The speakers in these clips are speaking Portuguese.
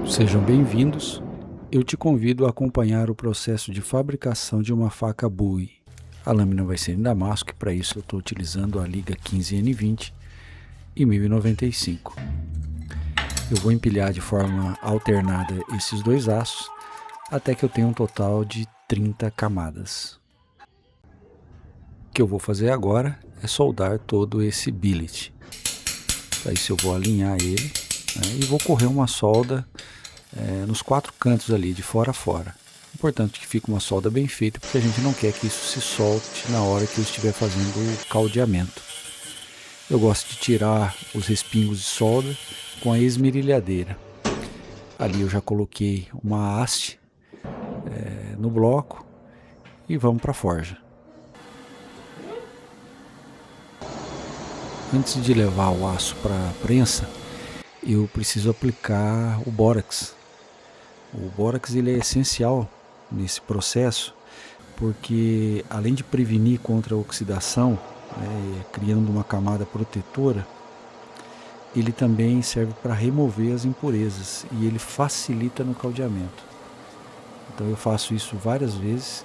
Sejam bem-vindos. Eu te convido a acompanhar o processo de fabricação de uma faca Bowie. A lâmina vai ser em damasco e para isso eu estou utilizando a liga 15N20 e 1095. Eu vou empilhar de forma alternada esses dois aços até que eu tenha um total de 30 camadas. O que eu vou fazer agora é soldar todo esse billet. Para isso eu vou alinhar ele, né, e vou correr uma solda nos quatro cantos ali, de fora a fora. Importante que fique uma solda bem feita, porque a gente não quer que isso se solte na hora que eu estiver fazendo o caldeamento. Eu gosto de tirar os respingos de solda com a esmerilhadeira. Ali eu já coloquei uma haste no bloco e vamos para a forja. Antes de levar o aço para a prensa, eu preciso aplicar o bórax. O bórax ele é essencial nesse processo, porque além de prevenir contra a oxidação, criando uma camada protetora, ele também serve para remover as impurezas e ele facilita no caldeamento. Então eu faço isso várias vezes,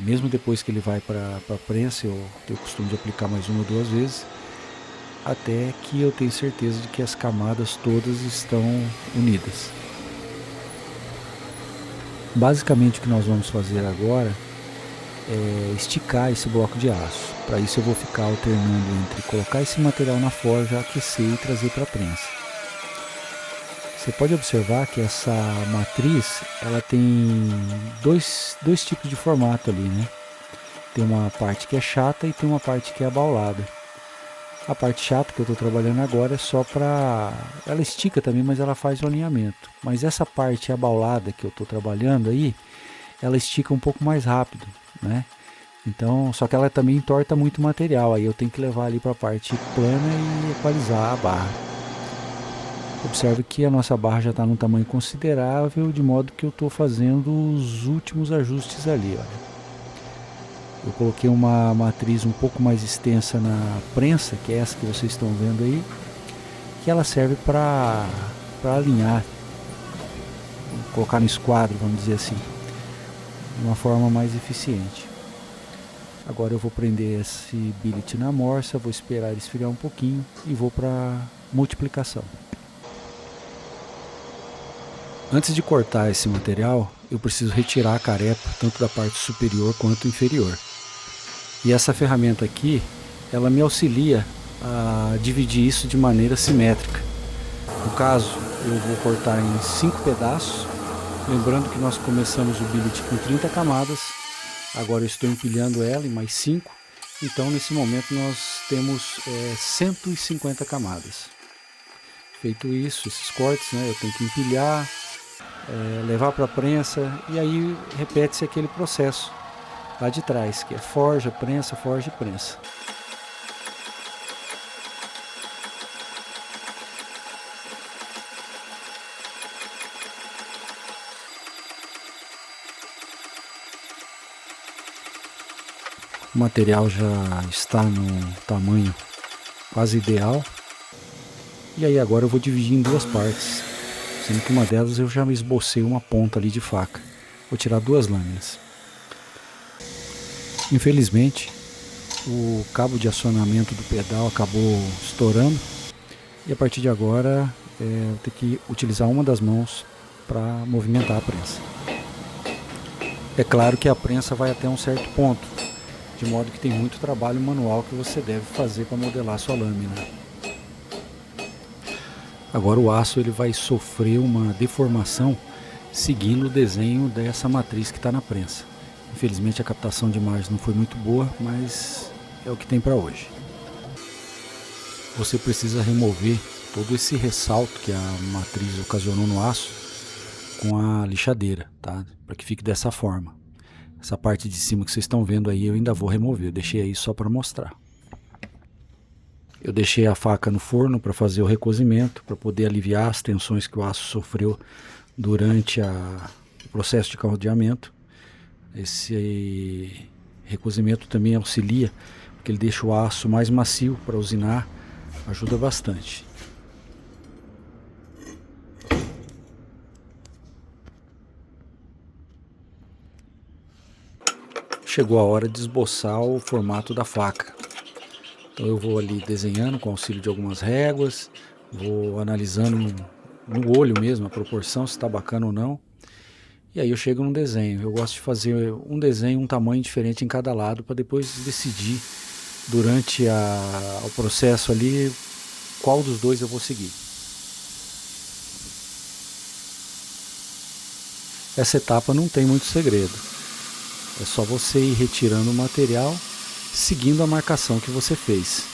mesmo depois que ele vai para a prensa, eu tenho o costume de aplicar mais uma ou duas vezes, até que eu tenho certeza de que as camadas todas estão unidas. Basicamente o que nós vamos fazer agora é esticar esse bloco de aço. Para isso eu vou ficar alternando entre colocar esse material na forja, aquecer e trazer para a prensa. Você pode observar que essa matriz ela tem dois tipos de formato ali, né? Tem uma parte que é chata e tem uma parte que é abaulada. A parte chata que eu estou trabalhando agora é só para... Ela estica também, mas ela faz o alinhamento. Mas essa parte abaulada que eu estou trabalhando aí, ela estica um pouco mais rápido, né? Então, só que ela também entorta muito material. Aí eu tenho que levar ali para a parte plana e equalizar a barra. Observe que a nossa barra já está num tamanho considerável, de modo que eu estou fazendo os últimos ajustes ali, olha. Eu coloquei uma matriz um pouco mais extensa na prensa, que é essa que vocês estão vendo aí, que ela serve para alinhar, colocar no esquadro, vamos dizer assim, de uma forma mais eficiente. Agora eu vou prender esse billet na morsa, vou esperar ele esfriar um pouquinho e vou para multiplicação. Antes de cortar esse material, eu preciso retirar a carepa, tanto da parte superior quanto inferior. E essa ferramenta aqui, ela me auxilia a dividir isso de maneira simétrica. No caso, eu vou cortar em 5 pedaços, lembrando que nós começamos o billet com 30 camadas, agora eu estou empilhando ela em mais 5, então nesse momento nós temos 150 camadas. Feito isso, esses cortes, né, eu tenho que empilhar, levar para a prensa e aí repete-se aquele processo lá de trás, que é forja, prensa e prensa. O material já está no tamanho quase ideal. E aí agora eu vou dividir em duas partes, sendo que uma delas eu já esbocei uma ponta ali de faca. Vou tirar duas lâminas. Infelizmente, o cabo de acionamento do pedal acabou estourando e a partir de agora eu tenho que utilizar uma das mãos para movimentar a prensa. É claro que a prensa vai até um certo ponto, de modo que tem muito trabalho manual que você deve fazer para modelar a sua lâmina. Agora o aço ele vai sofrer uma deformação seguindo o desenho dessa matriz que está na prensa. Infelizmente a captação de imagem não foi muito boa, mas é o que tem para hoje. Você precisa remover todo esse ressalto que a matriz ocasionou no aço com a lixadeira, tá? Para que fique dessa forma. Essa parte de cima que vocês estão vendo aí eu ainda vou remover, eu deixei aí só para mostrar. Eu deixei a faca no forno para fazer o recozimento, para poder aliviar as tensões que o aço sofreu durante o processo de caldeamento. Esse recozimento também auxilia, porque ele deixa o aço mais macio para usinar, ajuda bastante. chegou a hora de esboçar o formato da faca. Então eu vou ali desenhando com auxílio de algumas réguas, vou analisando no olho mesmo a proporção, se está bacana ou não. E aí eu chego num desenho. Eu gosto de fazer um desenho, um tamanho diferente em cada lado, para depois decidir durante o processo ali qual dos dois eu vou seguir. Essa etapa não tem muito segredo. É só você ir retirando o material, seguindo a marcação que você fez.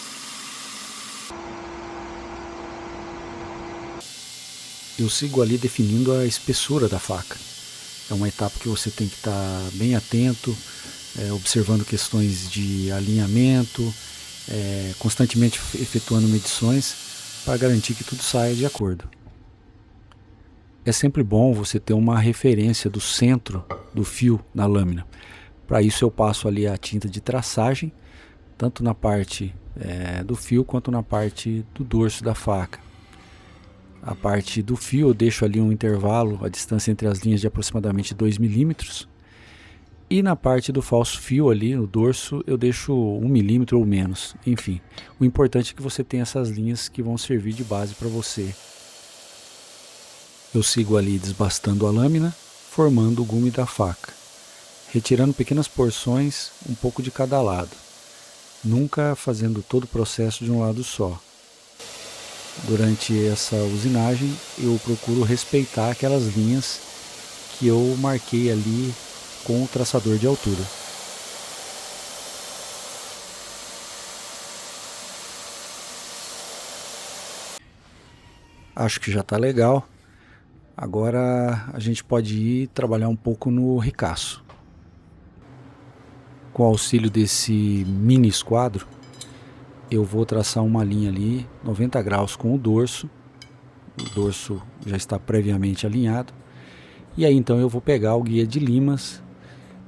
Eu sigo ali definindo a espessura da faca. É uma etapa que você tem que estar bem atento, observando questões de alinhamento, constantemente efetuando medições para garantir que tudo saia de acordo. É sempre bom você ter uma referência do centro do fio na lâmina. Para isso eu passo ali a tinta de traçagem, tanto na parte do fio quanto na parte do dorso da faca. A parte do fio eu deixo ali um intervalo, a distância entre as linhas de aproximadamente 2 milímetros. E na parte do falso fio ali, no dorso, eu deixo 1 milímetro ou menos. Enfim, o importante é que você tenha essas linhas que vão servir de base para você. Eu sigo ali desbastando a lâmina, formando o gume da faca, retirando pequenas porções, um pouco de cada lado, nunca fazendo todo o processo de um lado só. Durante essa usinagem eu procuro respeitar aquelas linhas que eu marquei ali com o traçador de altura. Acho que já está legal. Agora a gente pode ir trabalhar um pouco no ricaço. Com o auxílio desse mini esquadro, eu vou traçar uma linha ali, 90 graus com o dorso já está previamente alinhado, e aí então eu vou pegar o guia de limas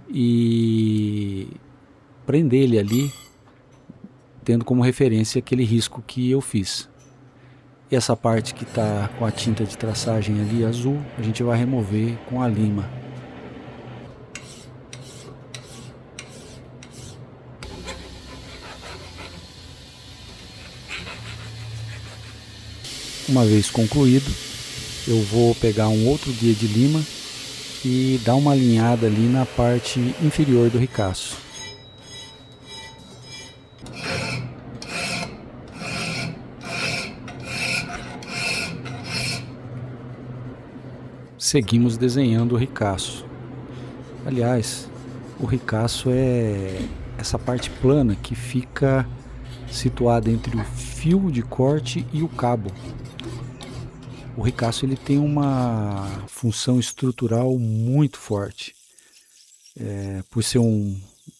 e prender ele ali, tendo como referência aquele risco que eu fiz. E essa parte que está com a tinta de traçagem ali azul, a gente vai remover com a lima. Uma vez concluído, eu vou pegar um outro guia de lima e dar uma alinhada ali na parte inferior do ricaço. Seguimos desenhando o ricaço. Aliás, o ricaço é essa parte plana que fica situada entre o fio de corte e o cabo. O ricaço ele tem uma função estrutural muito forte. Por ser um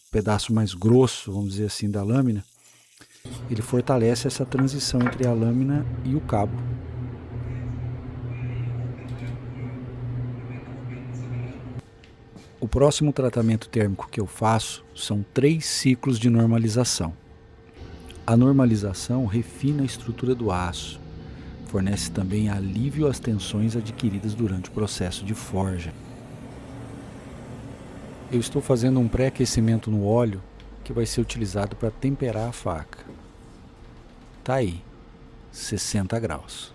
pedaço mais grosso, vamos dizer assim, da lâmina, ele fortalece essa transição entre a lâmina e o cabo. O próximo tratamento térmico que eu faço são 3 ciclos de normalização. A normalização refina a estrutura do aço, fornece também alívio às tensões adquiridas durante o processo de forja. Eu estou fazendo um pré-aquecimento no óleo que vai ser utilizado para temperar a faca. Tá aí, 60 graus.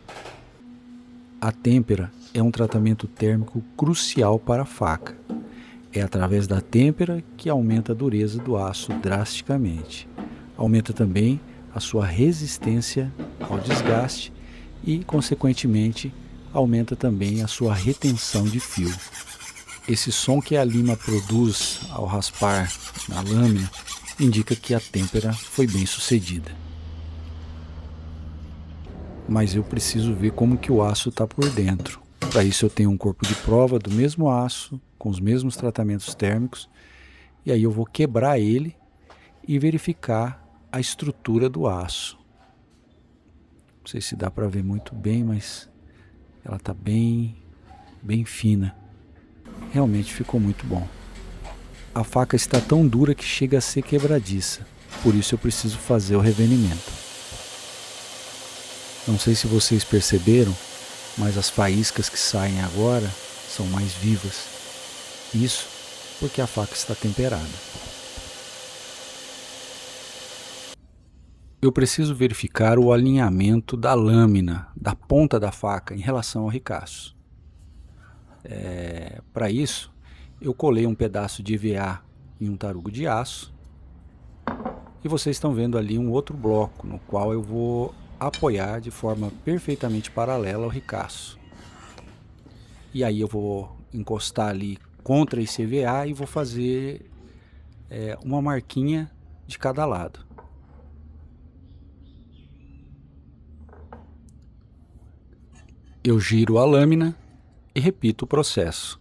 A têmpera é um tratamento térmico crucial para a faca. É através da têmpera que aumenta a dureza do aço drasticamente. Aumenta também a sua resistência ao desgaste e, consequentemente, aumenta também a sua retenção de fio. Esse som que a lima produz ao raspar na lâmina indica que a têmpera foi bem sucedida. Mas eu preciso ver como que o aço está por dentro. Para isso eu tenho um corpo de prova do mesmo aço, com os mesmos tratamentos térmicos, e aí eu vou quebrar ele e verificar a estrutura do aço. Não sei se dá para ver muito bem, mas ela está bem fina. Realmente ficou muito bom. A faca está tão dura que chega a ser quebradiça, por isso eu preciso fazer o revenimento. Não sei se vocês perceberam, mas as faíscas que saem agora são mais vivas. Isso porque a faca está temperada. Eu preciso verificar o alinhamento da lâmina, da ponta da faca em relação ao ricaço. Para isso, eu colei um pedaço de EVA em um tarugo de aço. E vocês estão vendo ali um outro bloco, no qual eu vou apoiar de forma perfeitamente paralela ao ricaço. E aí eu vou encostar ali contra esse EVA e vou fazer uma marquinha de cada lado. Eu giro a lâmina e repito o processo.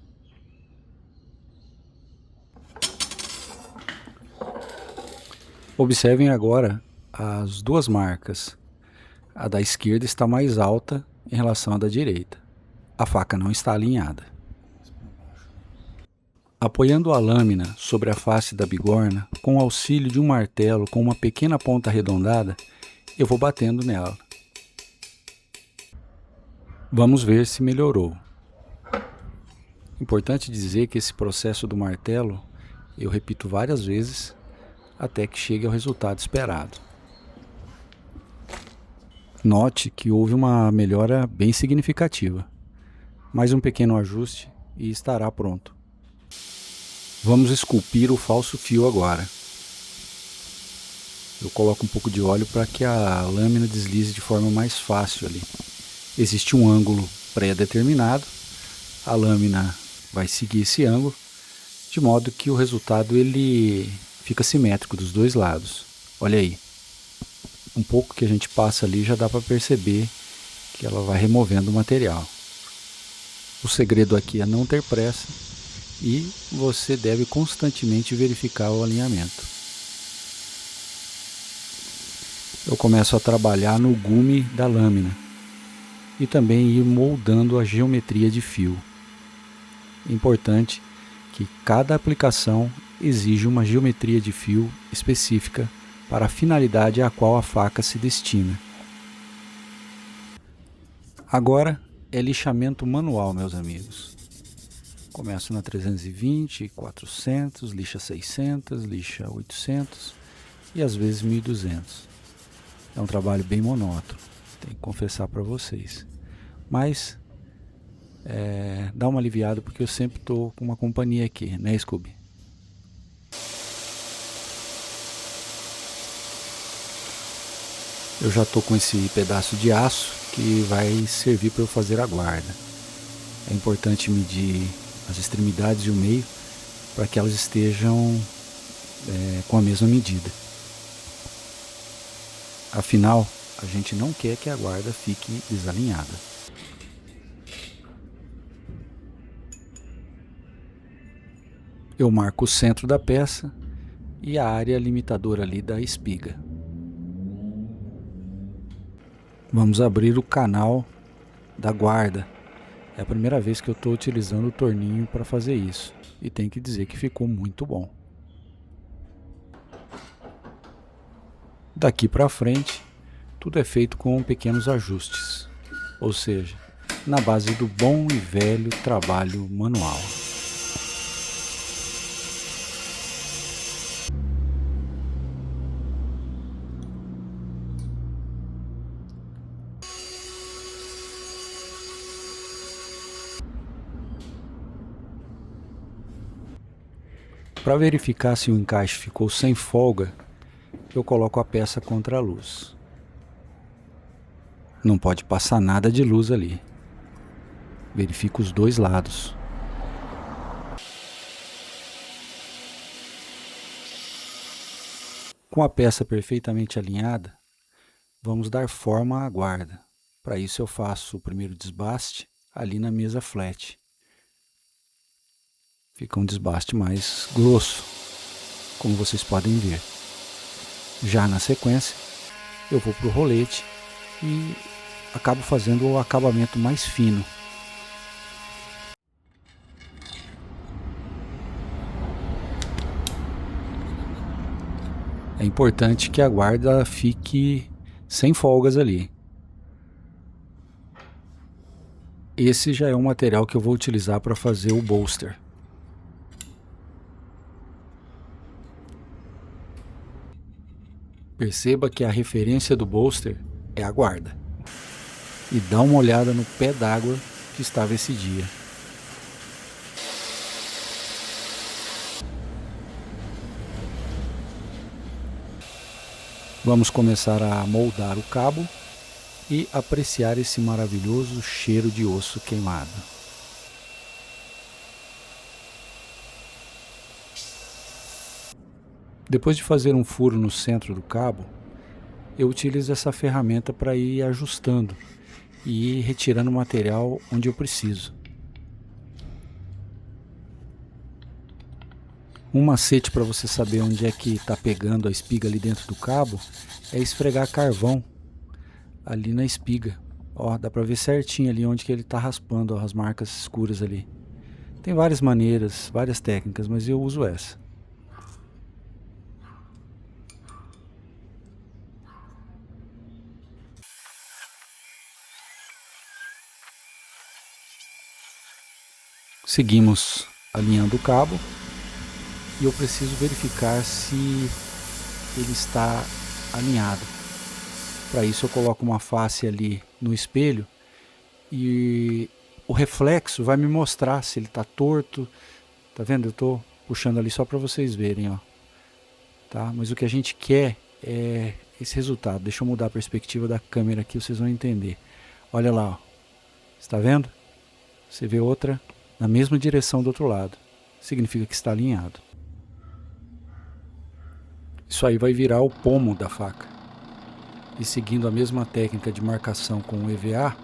Observem agora as duas marcas. A da esquerda está mais alta em relação à da direita. A faca não está alinhada. Apoiando a lâmina sobre a face da bigorna, com o auxílio de um martelo com uma pequena ponta arredondada, eu vou batendo nela. Vamos ver se melhorou. Importante dizer que esse processo do martelo eu repito várias vezes até que chegue ao resultado esperado. Note que houve uma melhora bem significativa. Mais um pequeno ajuste e estará pronto. Vamos esculpir o falso fio agora. Eu coloco um pouco de óleo para que a lâmina deslize de forma mais fácil ali. Existe um ângulo pré-determinado, a lâmina vai seguir esse ângulo, de modo que o resultado ele fica simétrico dos dois lados. Olha aí, um pouco que a gente passa ali já dá para perceber que ela vai removendo o material. O segredo aqui é não ter pressa e você deve constantemente verificar o alinhamento. Eu começo a trabalhar no gume da lâmina e também ir moldando a geometria de fio. É importante que cada aplicação exige uma geometria de fio específica para a finalidade a qual a faca se destina. Agora é lixamento manual, meus amigos. Começo na 320, 400, lixa 600, lixa 800 e às vezes 1200. É um trabalho bem monótono, tenho que confessar para vocês. Mas dá uma aliviada porque eu sempre estou com uma companhia aqui, né, Scooby? Eu já estou com esse pedaço de aço que vai servir para eu fazer a guarda. É importante medir as extremidades e o meio para que elas estejam com a mesma medida. Afinal, a gente não quer que a guarda fique desalinhada. Eu marco o centro da peça e a área limitadora ali da espiga. Vamos abrir o canal da guarda. É a primeira vez que eu estou utilizando o torninho para fazer isso. E tem que dizer que ficou muito bom. Daqui para frente, tudo é feito com pequenos ajustes. Ou seja, na base do bom e velho trabalho manual. Para verificar se o encaixe ficou sem folga, eu coloco a peça contra a luz. Não pode passar nada de luz ali. Verifico os dois lados. Com a peça perfeitamente alinhada, vamos dar forma à guarda. Para isso eu faço o primeiro desbaste ali na mesa flat. Fica um desbaste mais grosso, como vocês podem ver. Já na sequência, eu vou para o rolete e acabo fazendo o acabamento mais fino. É importante que a guarda fique sem folgas ali. Esse já é um material que eu vou utilizar para fazer o bolster. Perceba que a referência do bolster é a guarda. E dá uma olhada no pé d'água que estava esse dia. Vamos começar a moldar o cabo e apreciar esse maravilhoso cheiro de osso queimado. Depois de fazer um furo no centro do cabo, eu utilizo essa ferramenta para ir ajustando e ir retirando o material onde eu preciso. Um macete para você saber onde é que está pegando a espiga ali dentro do cabo é esfregar carvão ali na espiga. Ó, dá para ver certinho ali onde que ele está raspando, ó, as marcas escuras ali. Tem várias maneiras, várias técnicas, mas eu uso essa. Seguimos alinhando o cabo e eu preciso verificar se ele está alinhado. Para isso eu coloco uma face ali no espelho e o reflexo vai me mostrar se ele está torto. Tá vendo? Eu estou puxando ali só para vocês verem, ó. Tá? Mas o que a gente quer é esse resultado. Deixa eu mudar a perspectiva da câmera aqui, vocês vão entender. Olha lá, ó. Está vendo? Você vê outra na mesma direção do outro lado. Significa que está alinhado. Isso aí vai virar o pomo da faca. E seguindo a mesma técnica de marcação com o EVA,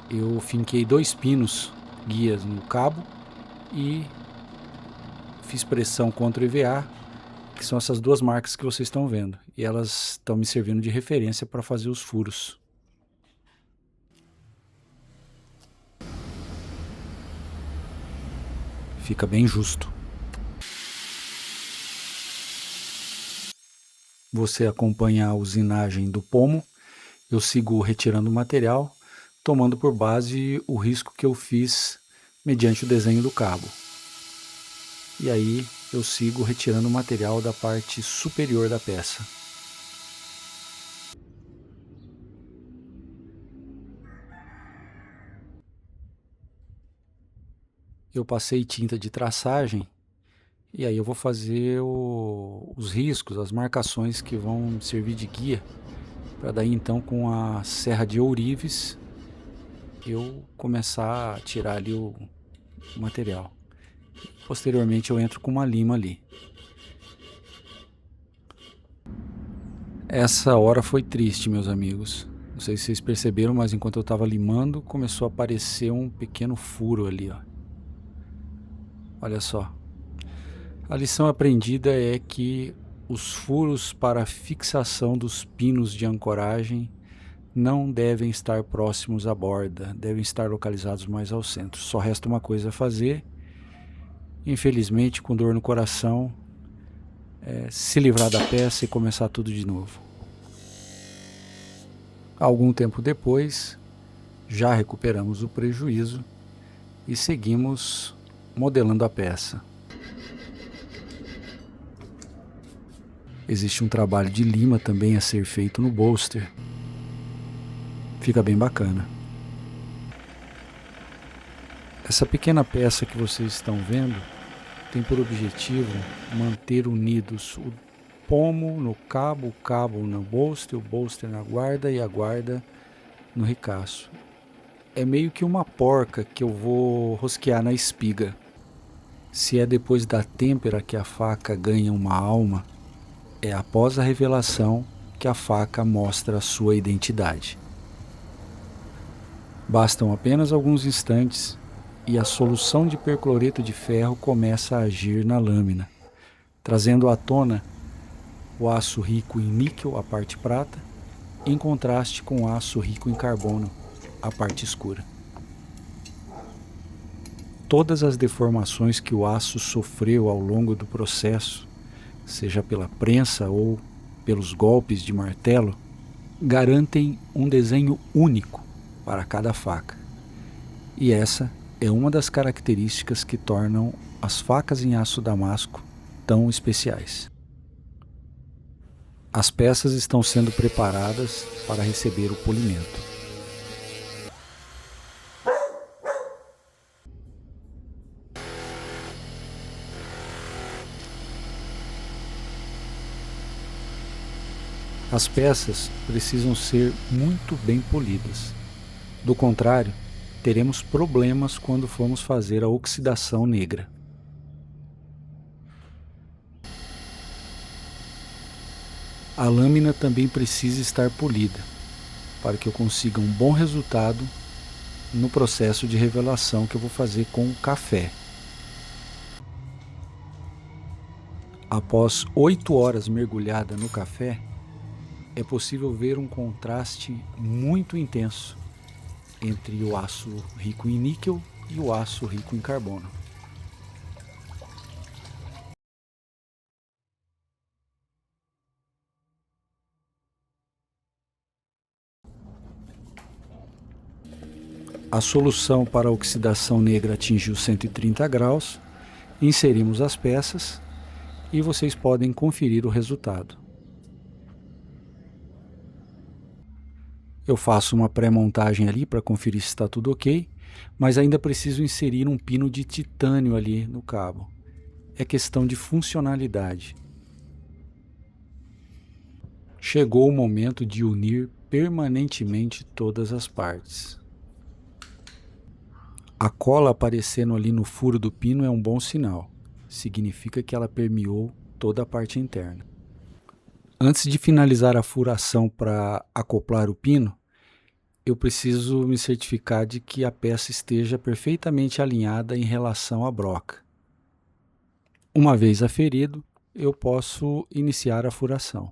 eu finquei 2 pinos guias no cabo e fiz pressão contra o EVA, que são essas 2 marcas que vocês estão vendo. E elas estão me servindo de referência para fazer os furos. Fica bem justo. Você acompanha a usinagem do pomo, eu sigo retirando o material, tomando por base o risco que eu fiz mediante o desenho do cabo. E aí eu sigo retirando o material da parte superior da peça. Eu passei tinta de traçagem e aí eu vou fazer os riscos, as marcações que vão servir de guia, para daí então com a serra de ourives eu começar a tirar ali o material. Posteriormente eu entro com uma lima ali. Essa hora foi triste, meus amigos. Não sei se vocês perceberam, mas enquanto eu estava limando, começou a aparecer um pequeno furo ali, ó. Olha só. A lição aprendida é que os furos para fixação dos pinos de ancoragem não devem estar próximos à borda, devem estar localizados mais ao centro. Só resta uma coisa a fazer, infelizmente com dor no coração, se livrar da peça e começar tudo de novo. Algum tempo depois, já recuperamos o prejuízo e seguimos modelando a peça. Existe um trabalho de lima também a ser feito no bolster. Fica bem bacana. Essa pequena peça que vocês estão vendo tem por objetivo manter unidos o pomo no cabo, o cabo no bolster, o bolster na guarda e a guarda no ricaço. É meio que uma porca que eu vou rosquear na espiga. Se é depois da têmpera que a faca ganha uma alma, é após a revelação que a faca mostra a sua identidade. Bastam apenas alguns instantes e a solução de percloreto de ferro começa a agir na lâmina, trazendo à tona o aço rico em níquel, a parte prata, em contraste com o aço rico em carbono, a parte escura. Todas as deformações que o aço sofreu ao longo do processo, seja pela prensa ou pelos golpes de martelo, garantem um desenho único para cada faca. E essa é uma das características que tornam as facas em aço damasco tão especiais. As peças estão sendo preparadas para receber o polimento. As peças precisam ser muito bem polidas. Do contrário, teremos problemas quando formos fazer a oxidação negra. A lâmina também precisa estar polida, para que eu consiga um bom resultado no processo de revelação que eu vou fazer com o café. Após 8 horas mergulhada no café, é possível ver um contraste muito intenso entre o aço rico em níquel e o aço rico em carbono. A solução para a oxidação negra atingiu 130 graus, inserimos as peças e vocês podem conferir o resultado. Eu faço uma pré-montagem ali para conferir se está tudo ok, mas ainda preciso inserir um pino de titânio ali no cabo. É questão de funcionalidade. Chegou o momento de unir permanentemente todas as partes. A cola aparecendo ali no furo do pino é um bom sinal. Significa que ela permeou toda a parte interna. Antes de finalizar a furação para acoplar o pino, eu preciso me certificar de que a peça esteja perfeitamente alinhada em relação à broca. Uma vez aferido, eu posso iniciar a furação.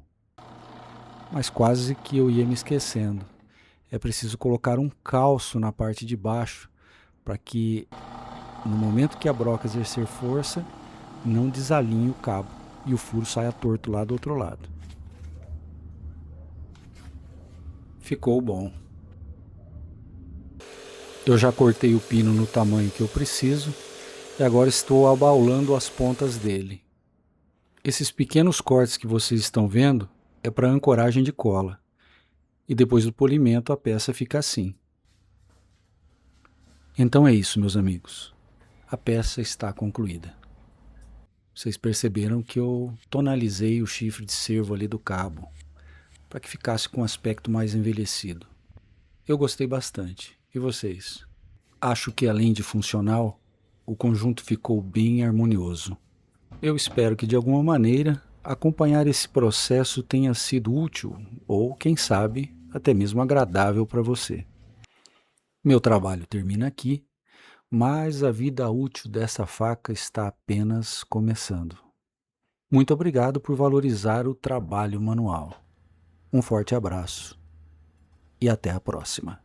Mas quase que eu ia me esquecendo. É preciso colocar um calço na parte de baixo para que, no momento que a broca exercer força, não desalinhe o cabo e o furo saia torto lá do outro lado. Ficou bom. Eu já cortei o pino no tamanho que eu preciso e agora estou abaulando as pontas dele. Esses pequenos cortes que vocês estão vendo é para ancoragem de cola. E depois do polimento a peça fica assim. Então é isso, meus amigos. A peça está concluída. Vocês perceberam que eu tonalizei o chifre de cervo ali do cabo, para que ficasse com um aspecto mais envelhecido. Eu gostei bastante. E vocês? Acho que além de funcional, o conjunto ficou bem harmonioso. Eu espero que de alguma maneira acompanhar esse processo tenha sido útil ou, quem sabe, até mesmo agradável para você. Meu trabalho termina aqui, mas a vida útil dessa faca está apenas começando. Muito obrigado por valorizar o trabalho manual. Um forte abraço e até a próxima.